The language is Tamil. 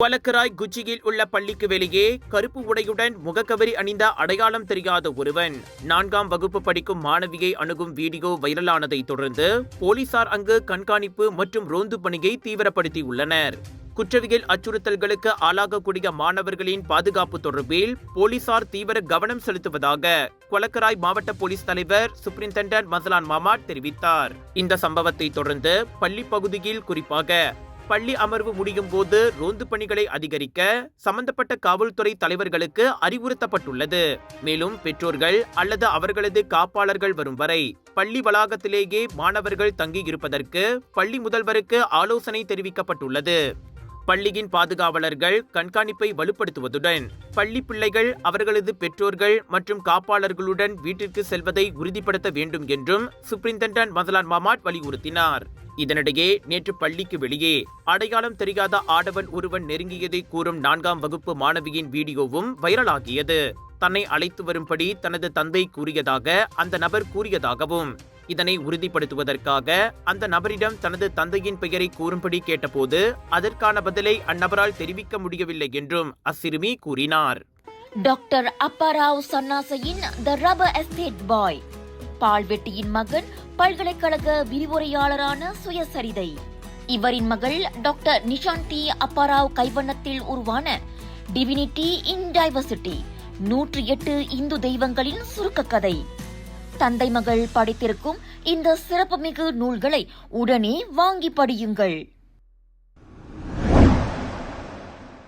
வலக்கராய் குச்சியில் உள்ள பள்ளிக்கு வெளியே கருப்பு உடையுடன் முகக்கவரி அணிந்த அடையாளம் தெரியாத ஒருவன் 4ஆம் வகுப்பு படிக்கும் மாணவியை அணுகும் வீடியோ வைரலானதை தொடர்ந்து போலீசார் அங்கு கண்காணிப்பு மற்றும் ரோந்து பணியை தீவிரப்படுத்தியுள்ளனர். குற்றவியல் அச்சுறுத்தல்களுக்கு ஆளாகக்கூடிய மாணவர்களின் பாதுகாப்பு தொடர்பில் போலீசார் தீவிர கவனம் செலுத்துவதாக கொலக்கராய் மாவட்ட போலீஸ் தலைவர் சூப்பரிண்டென்டென்ட் மசலான் மாமாட் தெரிவித்தார். இந்த சம்பவத்தை தொடர்ந்து பள்ளி பகுதியில் குறிப்பாக பள்ளி அமர்வு முடியும் போது ரோந்து பணிகளை அதிகரிக்க சம்பந்தப்பட்ட காவல்துறை தலைவர்களுக்கு அறிவுறுத்தப்பட்டுள்ளது. மேலும் பெற்றோர்கள் அல்லது அவர்களது காப்பாளர்கள் வரும் வரை பள்ளி வளாகத்திலேயே மாணவர்கள் தங்கியிருப்பதற்கு பள்ளி முதல்வருக்கு ஆலோசனை தெரிவிக்கப்பட்டுள்ளது. பள்ளியின் பாதுகாவலர்கள் கண்காணிப்பை வலுப்படுத்துவதுடன் பள்ளி பிள்ளைகள் அவர்களது பெற்றோர்கள் மற்றும் காப்பாளர்களுடன் வீட்டிற்கு செல்வதை உறுதிப்படுத்த வேண்டும் என்றும் சூப்பரிண்டென்டென்ட் மசலான் மாமாட் வலியுறுத்தினார். இதனிடையே நேற்று பள்ளிக்கு வெளியே அடையாளம் தெரியாத ஆடவன் ஒருவன் நெருங்கியதை கூறும் 4ஆம் வகுப்பு மாணவியின் வீடியோவும் வைரலாகியது. தன்னை அழைத்து வரும்படி தனது தந்தை கூறியதாக அந்த நபர் கூறியதாகவும் இதனை உறுதிப்படுத்துவதற்காக அந்த நபரிடம் தனது தந்தையின் பெயரை கூறும்படி கேட்டபோது அதற்கான பதிலை அந்நபரால் தெரிவிக்க முடியவில்லை என்றும் அச்சிறுமி கூறினார். டாக்டர் அப்பாராவ் சன்னாசையின் தி ரப்பர் எஸ்டேட் பாய், பால்வெட்டியின் மகன், பல்கலைக்கழக விரிவுரையாளரான சுயசரிதை. இவரின் மகள் டாக்டர் நிஷாந்தி அப்பாராவ் கைவண்ணத்தில் உருவான டிவினிட்டி இன் டைவர்சிட்டி 108 இந்து தெய்வங்களின் சுருக்க கதை. தந்தை மகள் படித்திருக்கும் இந்த சிறப்புமிகு நூல்களை உடனே வாங்கி படியுங்கள்.